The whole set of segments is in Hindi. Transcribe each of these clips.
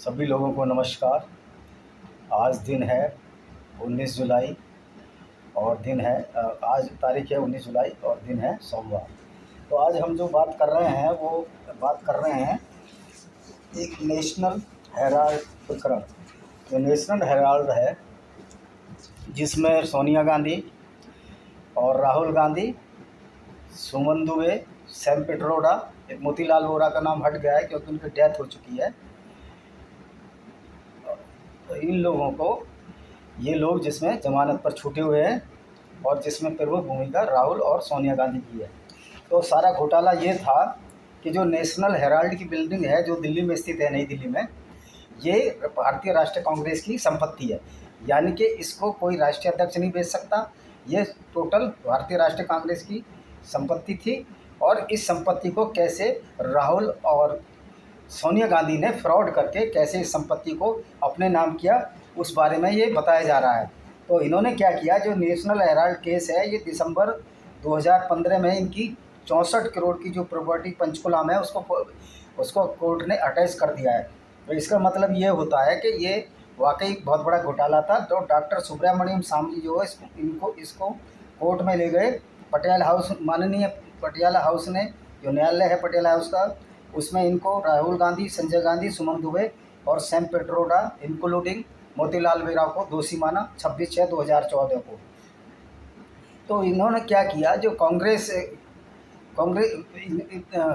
सभी लोगों को नमस्कार। आज दिन है 19 जुलाई और दिन है आज तारीख है 19 जुलाई और दिन है सोमवार। तो आज हम जो बात कर रहे हैं वो बात कर रहे हैं एक नेशनल हेराल्ड प्रकरण। जो नेशनल हेराल्ड है जिसमें सोनिया गांधी और राहुल गांधी, सुमन दुबे, सैम पिट्रोडा, एक मोतीलाल वोरा का नाम हट गया है क्योंकि उनकी डेथ हो चुकी है। तो इन लोगों को ये लोग जिसमें ज़मानत पर छूटे हुए हैं और जिसमें प्रमुख भूमिका राहुल और सोनिया गांधी की है। तो सारा घोटाला ये था कि जो नेशनल हेराल्ड की बिल्डिंग है जो दिल्ली में स्थित है, नई दिल्ली में, ये भारतीय राष्ट्रीय कांग्रेस की संपत्ति है। यानी कि इसको कोई राष्ट्रीय अध्यक्ष नहीं बेच सकता। ये टोटल भारतीय राष्ट्रीय कांग्रेस की संपत्ति थी और इस संपत्ति को कैसे राहुल और सोनिया गांधी ने फ्रॉड करके कैसे इस संपत्ति को अपने नाम किया, उस बारे में ये बताया जा रहा है। तो इन्होंने क्या किया, जो नेशनल हेराल्ड केस है ये दिसंबर 2015 में इनकी 64 करोड़ की जो प्रॉपर्टी पंचकुला में उसको कोर्ट ने अटैच कर दिया है। तो इसका मतलब ये होता है कि ये वाकई बहुत बड़ा घोटाला था। तो डॉक्टर सुब्रमण्यम स्वामी जो है इसको कोर्ट में ले गए। पटियाला हाउस, माननीय पटियाला हाउस ने, जो न्यायालय है पटियाला हाउस का, उसमें इनको राहुल गांधी, संजय गांधी, सुमन दुबे और सैम पिट्रोडा इंक्लूडिंग मोतीलाल वोरा को दोषी माना 26/6/2014 को। तो इन्होंने क्या किया, जो कांग्रेस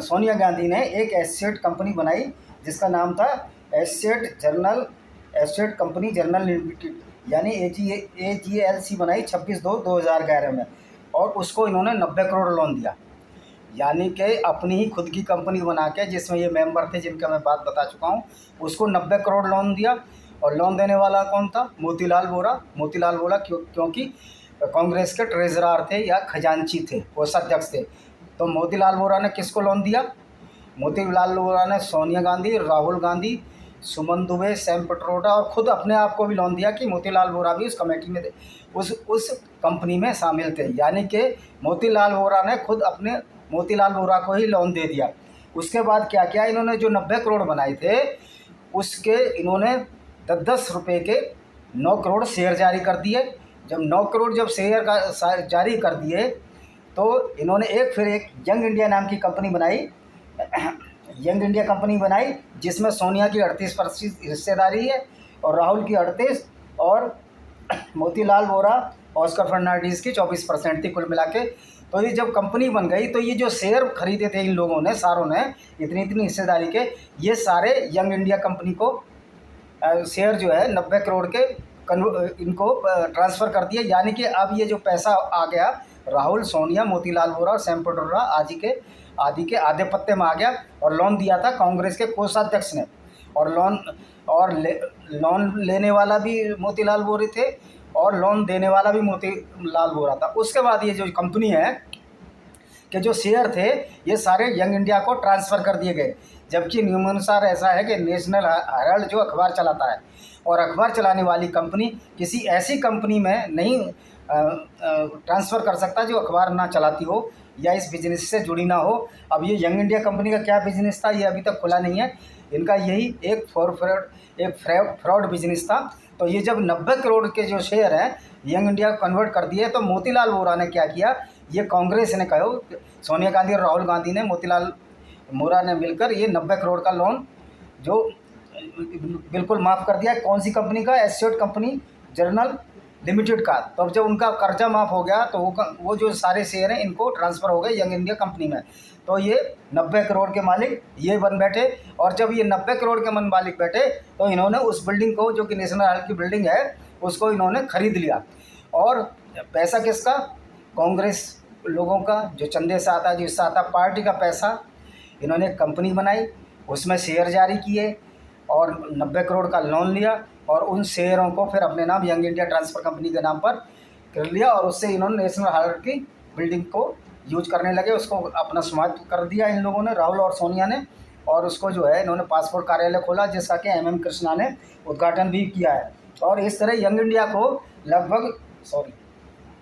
सोनिया गांधी ने एक एसेट कंपनी बनाई जिसका नाम था एसेट कंपनी जनरल लिमिटेड, यानी AGLC बनाई 26/2/2011 में, और उसको इन्होंने 90 करोड़ लोन दिया। यानी कि अपनी ही खुद की कंपनी बना के, जिसमें ये मेंबर थे जिनका मैं बात बता चुका हूँ, उसको 90 करोड़ लोन दिया। और लोन देने वाला कौन था? मोतीलाल वोरा क्योंकि कांग्रेस के ट्रेजरर थे या खजांची थे, कोषाध्यक्ष थे। तो मोतीलाल वोरा ने किसको लोन दिया? मोतीलाल वोरा ने सोनिया गांधी, राहुल गांधी, सुमन दुबे, सैम पिट्रोडा और खुद अपने आप को भी लोन दिया कि मोतीलाल वोरा भी उस कमेटी में थे, उस कंपनी में शामिल थे। यानी कि मोतीलाल वोरा ने खुद अपने मोतीलाल वोरा को ही लोन दे दिया। उसके बाद क्या किया, इन्होंने जो 90 करोड़ बनाए थे उसके इन्होंने 10-10 रुपये के 9 करोड़ शेयर जारी कर दिए। जब 9 करोड़ जब शेयर का जारी कर दिए तो इन्होंने फिर एक यंग इंडिया नाम की कंपनी बनाई, यंग इंडिया कंपनी बनाई, जिसमें सोनिया की 38% हिस्सेदारी है और राहुल की 38 और मोतीलाल वोरा, ऑस्कर फर्नांडीज की 24% थी कुल मिला के। तो ये जब कंपनी बन गई तो ये जो शेयर खरीदे थे इन लोगों ने, सारों ने इतनी हिस्सेदारी के, ये सारे यंग इंडिया कंपनी को शेयर जो है 90 करोड़ के इनको ट्रांसफ़र कर दिए। यानी कि अब ये जो पैसा आ गया राहुल, सोनिया, मोतीलाल वोरा और सैम पिट्रोडा आदि के आधे पत्ते में आ गया। और लोन दिया था कांग्रेस के कोषाध्यक्ष ने, और लोन लेने वाला भी मोतीलाल वोरा थे और लोन देने वाला भी मोतीलाल वोरा था। उसके बाद ये जो कंपनी है कि जो शेयर थे ये सारे यंग इंडिया को ट्रांसफ़र कर दिए गए। जबकि नियमानुसार ऐसा है कि नेशनल हेराल्ड जो अखबार चलाता है, और अखबार चलाने वाली कंपनी किसी ऐसी कंपनी में नहीं ट्रांसफ़र कर सकता जो अखबार ना चलाती हो या इस बिज़नेस से जुड़ी ना हो। अब ये यंग इंडिया कंपनी का क्या बिज़नेस था ये अभी तक खुला नहीं है। इनका यही एक फ्रॉड बिजनेस था। तो ये जब 90 करोड़ के जो शेयर हैं यंग इंडिया कन्वर्ट कर दिए, तो मोतीलाल वोरा ने क्या किया, ये कांग्रेस ने कहो, सोनिया गांधी और राहुल गांधी ने, मोतीलाल वोरा ने मिलकर ये 90 करोड़ का लोन जो बिल्कुल माफ़ कर दिया। कौन सी कंपनी का? एसेट कंपनी जनरल लिमिटेड का। तो जब उनका कर्जा माफ़ हो गया तो वो जो सारे शेयर हैं इनको ट्रांसफ़र हो गए यंग इंडिया कंपनी में। तो ये 90 करोड़ के मालिक ये बन बैठे। और जब ये 90 करोड़ के मालिक बैठे तो इन्होंने उस बिल्डिंग को, जो कि नेशनल हेराल्ड की बिल्डिंग है, उसको इन्होंने ख़रीद लिया। और पैसा किसका? कांग्रेस लोगों का, जो चंदे से आता, जो इससे आता, पार्टी का पैसा। इन्होंने एक कंपनी बनाई, उसमें शेयर जारी किए और 90 करोड़ का लोन लिया और उन शेयरों को फिर अपने नाम यंग इंडिया ट्रांसफ़र कंपनी के नाम पर कर लिया। और उससे इन्होंने नेशनल हेराल्ड की बिल्डिंग को यूज करने लगे, उसको अपना स्वामित्व कर दिया इन लोगों ने, राहुल और सोनिया ने। और उसको जो है इन्होंने पासपोर्ट कार्यालय खोला जिसका कि MM कृष्णा ने उद्घाटन भी किया है। और इस तरह यंग इंडिया को लगभग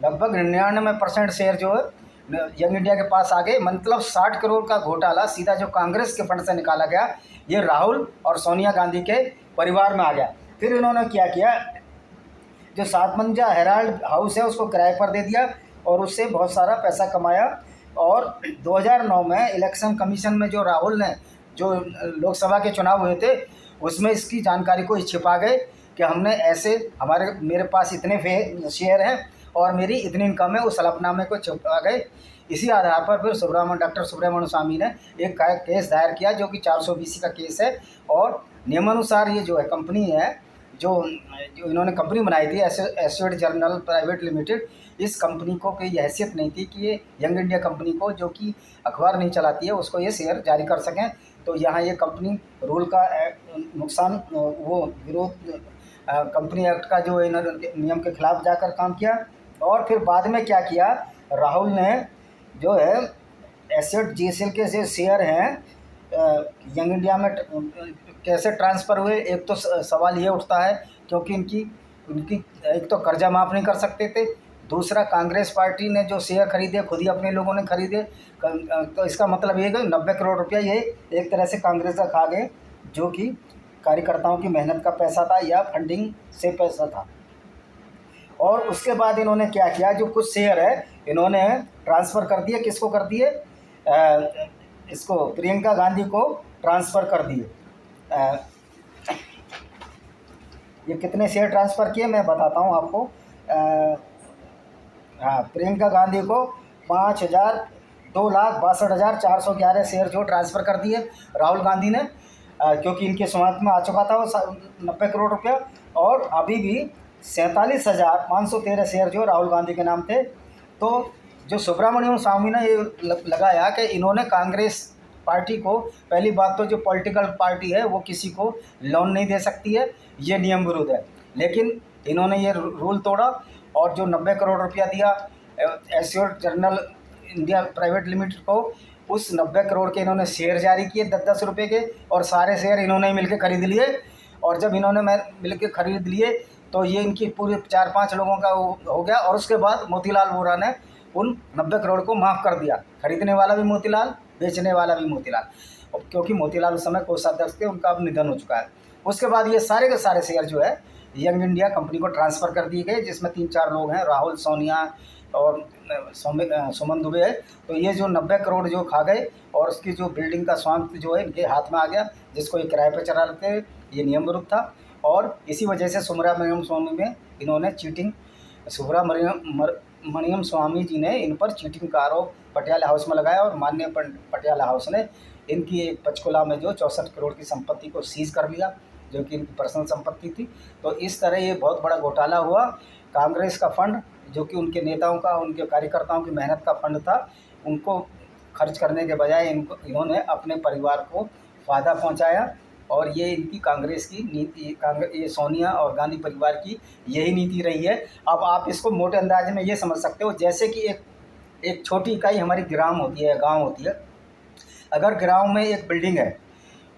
99% शेयर जो है यंग इंडिया के पास आ गए। मतलब 60 करोड़ का घोटाला सीधा जो कांग्रेस के फंड से निकाला गया, ये राहुल और सोनिया गांधी के परिवार में आ गया। फिर इन्होंने क्या किया, जो 7 मंजिला हेराल्ड हाउस है उसको किराए पर दे दिया और उससे बहुत सारा पैसा कमाया। और 2009 में इलेक्शन कमीशन में जो राहुल ने जो लोकसभा के चुनाव हुए थे उसमें इसकी जानकारी को छिपा गए कि हमने ऐसे मेरे पास इतने शेयर हैं और मेरी इतनी इनकम है, उस हलफनामे को छिपा गए। इसी आधार पर फिर डॉक्टर सुब्रमण्यम स्वामी ने एक केस दायर किया जो कि 420 का केस है। और नियमानुसार ये जो है कंपनी है, जो इन्होंने कंपनी बनाई थी एस्योर्ड जर्नल प्राइवेट लिमिटेड, इस कंपनी को कोई हैसियत नहीं थी कि ये यंग इंडिया कंपनी को, जो कि अखबार नहीं चलाती है, उसको ये शेयर जारी कर सकें। तो यहाँ ये कंपनी रूल का नुकसान वो विरोध कंपनी एक्ट का जो इन्होंने नियम के खिलाफ जाकर काम किया। और फिर बाद में क्या किया, राहुल ने जो है एसेट जीएसएल के जो शेयर हैं यंग इंडिया में कैसे ट्रांसफ़र हुए, एक तो सवाल ये उठता है क्योंकि उनकी एक तो कर्जा माफ़ नहीं कर सकते थे, दूसरा कांग्रेस पार्टी ने जो शेयर खरीदे खुद ही अपने लोगों ने खरीदे। तो इसका मतलब ये कि 90 करोड़ रुपया ये एक तरह से कांग्रेस का खा गए, जो कि कार्यकर्ताओं की मेहनत का पैसा था या फंडिंग से पैसा था। और उसके बाद इन्होंने क्या किया, जो कुछ शेयर है इन्होंने ट्रांसफ़र कर दिए, किसको कर दिए, इसको प्रियंका गांधी को ट्रांसफ़र कर दिए। ये कितने शेयर ट्रांसफ़र किए मैं बताता हूँ आपको। हाँ, प्रियंका गांधी को 2,62,411 शेयर जो ट्रांसफ़र कर दिए राहुल गांधी ने, क्योंकि इनके स्वामित्व में आ चुका था वो 90 करोड़ रुपया। और अभी भी 47,513 शेयर जो राहुल गांधी के नाम थे। तो जो सुब्रमण्यम स्वामी ने ये लगाया कि इन्होंने कांग्रेस पार्टी को, पहली बात तो जो पॉलिटिकल पार्टी है वो किसी को लोन नहीं दे सकती है, ये नियम विरुद्ध है, लेकिन इन्होंने ये रूल तोड़ा और जो 90 करोड़ रुपया दिया assured journal India private limited को, उस 90 करोड़ के इन्होंने शेयर जारी किए 10-10 रुपये के, और सारे शेयर इन्होंने ही मिलकर खरीद लिए। और जब इन्होंने मिलकर खरीद लिए तो ये इनकी पूरे 4-5 लोगों का हो गया। और उसके बाद मोतीलाल वोरा ने उन 90 करोड़ को माफ़ कर दिया, खरीदने वाला भी मोतीलाल, बेचने वाला भी मोतीलाल, क्योंकि मोतीलाल उस समय कोषाध्यक्ष थे, उनका अब निधन हो चुका है। उसके बाद ये सारे के सारे शेयर जो है यंग इंडिया कंपनी को ट्रांसफ़र कर दिए गए, जिसमें 3-4 लोग हैं, राहुल, सोनिया और सुमन दुबे है। तो ये जो 90 करोड़ जो खा गए और उसकी जो बिल्डिंग का स्वामित्व जो है इनके हाथ में आ गया, जिसको ये किराए पर चला रहे थे, ये नियम विरुद्ध था। और इसी वजह से सुब्रमण्यम स्वामी में इन्होंने चीटिंग, सुब्रमण्यम स्वामी जी ने इन पर चीटिंग का आरोप पटियाला हाउस में लगाया और माननीय पटियाला हाउस ने इनकी एक पंचकुला में जो 64 करोड़ की संपत्ति को सीज कर लिया, जो कि इनकी पर्सनल संपत्ति थी। तो इस तरह ये बहुत बड़ा घोटाला हुआ। कांग्रेस का फंड, जो कि उनके नेताओं का, उनके कार्यकर्ताओं की मेहनत का फंड था, उनको खर्च करने के बजाय इन्होंने अपने परिवार को फ़ायदा पहुंचाया। और ये इनकी कांग्रेस की नीति, ये सोनिया और गांधी परिवार की यही नीति रही है। अब आप इसको मोटे अंदाज में ये समझ सकते हो, जैसे कि एक छोटी इकाई हमारी ग्राम होती है, गांव होती है। अगर गांव में एक बिल्डिंग है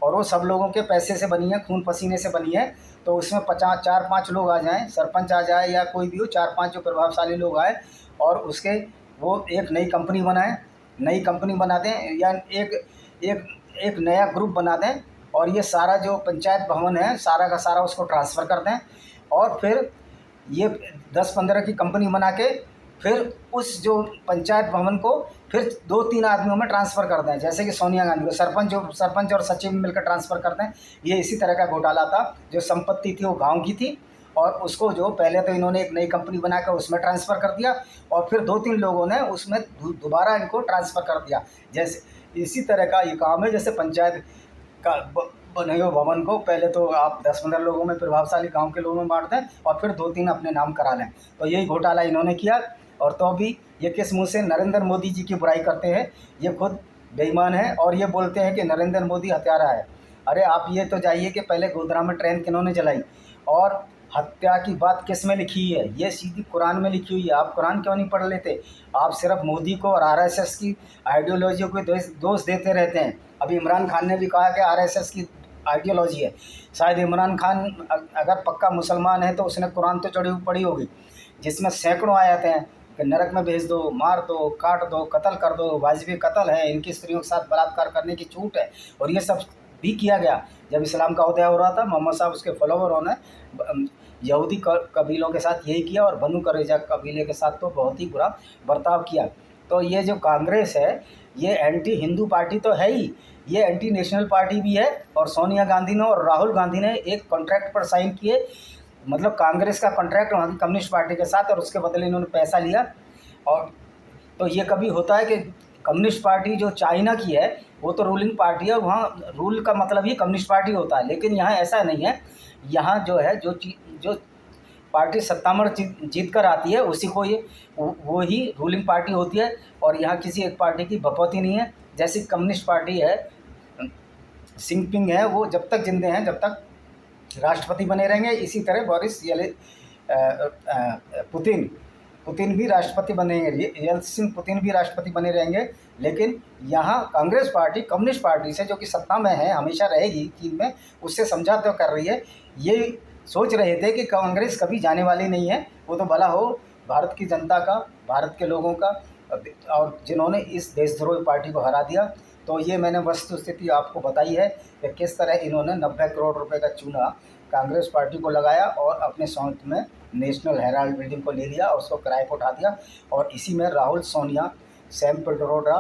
और वो सब लोगों के पैसे से बनी है, खून पसीने से बनी है, तो उसमें 4-5 लोग आ जाएं, सरपंच आ जाए या कोई भी हो, 4-5 जो प्रभावशाली लोग आए और उसके वो एक नई कंपनी बनाएं, नई कंपनी बना दें या एक नया ग्रुप बना दें, और ये सारा जो पंचायत भवन है सारा का सारा उसको ट्रांसफ़र कर दें, और फिर ये 10-15 की कंपनी बना के फिर उस जो पंचायत भवन को फिर 2-3 आदमियों में ट्रांसफ़र कर दें, जैसे कि सोनिया गांधी को सरपंच और सचिव मिलकर ट्रांसफ़र कर दें। ये इसी तरह का घोटाला था। जो संपत्ति थी वो गांव की थी और उसको जो पहले तो इन्होंने एक नई कंपनी बनाकर उसमें ट्रांसफ़र कर दिया और फिर 2-3 लोगों ने उसमें दोबारा इनको ट्रांसफ़र कर दिया। जैसे इसी तरह का ये काम है, जैसे पंचायत का बने हुए भवन को पहले तो आप 10-15 लोगों में, प्रभावशाली गांव के लोगों में बांट दें और फिर 2-3 अपने नाम करा लें। तो यही घोटाला इन्होंने किया। और तो अभी ये किस मुँह से नरेंद्र मोदी जी की बुराई करते हैं, ये खुद बेईमान है और ये बोलते हैं कि नरेंद्र मोदी हत्यारा है। अरे आप ये तो जाइए कि पहले गोधरा में ट्रेन किन्होंने जलाई, और हत्या की बात किस में लिखी है, ये सीधी कुरान में लिखी हुई है। आप कुरान क्यों नहीं पढ़ लेते? आप सिर्फ मोदी को और आरएसएस की आइडियोलॉजी को दोष देते रहते हैं। अभी इमरान खान ने भी कहा कि आरएसएस की आइडियोलॉजी है। शायद इमरान खान अगर पक्का मुसलमान है तो उसने कुरान तो पढ़ी होगी, जिसमें सैकड़ों आयतें हैं कि नरक में भेज दो, मार दो, काट दो, कत्ल कर दो, वाजिब कत्ल है, इनकी स्त्रियों के साथ बलात्कार करने की छूट है, और ये सब भी किया गया। जब इस्लाम का उदय हो रहा था, मोहम्मद साहब उसके फॉलोवरों ने यहूदी कबीलों के साथ यही किया और बनु करेजा कबीले के साथ तो बहुत ही बुरा बर्ताव किया। तो ये जो कांग्रेस है, ये एंटी हिंदू पार्टी तो है ही, ये एंटी नेशनल पार्टी भी है। और सोनिया गांधी ने और राहुल गांधी ने एक कॉन्ट्रैक्ट पर साइन किए, मतलब कांग्रेस का कॉन्ट्रैक्ट वहाँ की कम्युनिस्ट पार्टी के साथ, और उसके बदले इन्होंने पैसा लिया। और तो ये कभी होता है कि कम्युनिस्ट पार्टी जो चाइना की है वो तो रूलिंग पार्टी है, वहाँ रूल का मतलब ही कम्युनिस्ट पार्टी होता है, लेकिन यहाँ ऐसा नहीं है। यहाँ जो है जो पार्टी सत्ता में जीत कर आती है उसी को ये वो ही रूलिंग पार्टी होती है। और यहाँ किसी एक पार्टी की बपौती नहीं है। जैसी कम्युनिस्ट पार्टी है, जिनपिंग है, वो जब तक जिंदे हैं जब तक राष्ट्रपति बने रहेंगे। इसी तरह बोरिस पुतिन भी राष्ट्रपति बनेंगे, येल्सिन पुतिन भी राष्ट्रपति बने रहेंगे। लेकिन यहाँ कांग्रेस पार्टी कम्युनिस्ट पार्टी से, जो कि सत्ता में है, हमेशा रहेगी चीन में, उससे समझौता कर रही है। ये सोच रहे थे कि कांग्रेस कभी जाने वाली नहीं है, वो तो भला हो भारत की जनता का, भारत के लोगों का, और जिन्होंने इस देशद्रोही पार्टी को हरा दिया। तो ये मैंने वस्तुस्थिति आपको बताई है कि किस तरह इन्होंने 90 करोड़ रुपए का चूना कांग्रेस पार्टी को लगाया और अपने स्वामित्व में नेशनल हेराल्ड बिल्डिंग को ले लिया और उसको किराए पर उठा दिया। और इसी में राहुल, सोनिया, सैम पिट्रोडा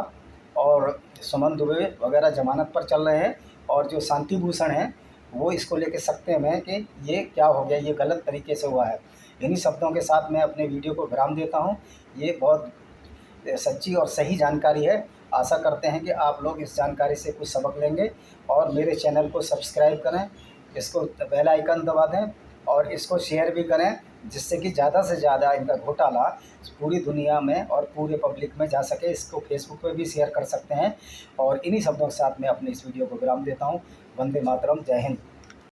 और सुमन दुबे वगैरह जमानत पर चल रहे हैं। और जो शांति भूषण हैं वो इसको लेके सकते हैं कि ये क्या हो गया, ये गलत तरीके से हुआ है। इन्हीं शब्दों के साथ मैं अपने वीडियो को विराम देता हूँ। ये बहुत सच्ची और सही जानकारी है। आशा करते हैं कि आप लोग इस जानकारी से कुछ सबक लेंगे और मेरे चैनल को सब्सक्राइब करें, इसको बेल आइकन दबा दें और इसको शेयर भी करें, जिससे कि ज़्यादा से ज़्यादा इनका घोटाला पूरी दुनिया में और पूरे पब्लिक में जा सके। इसको फेसबुक पे भी शेयर कर सकते हैं। और इन्हीं शब्दों के साथ मैं अपने इस वीडियो को विराम देता हूँ। वंदे मातरम, जय हिंद।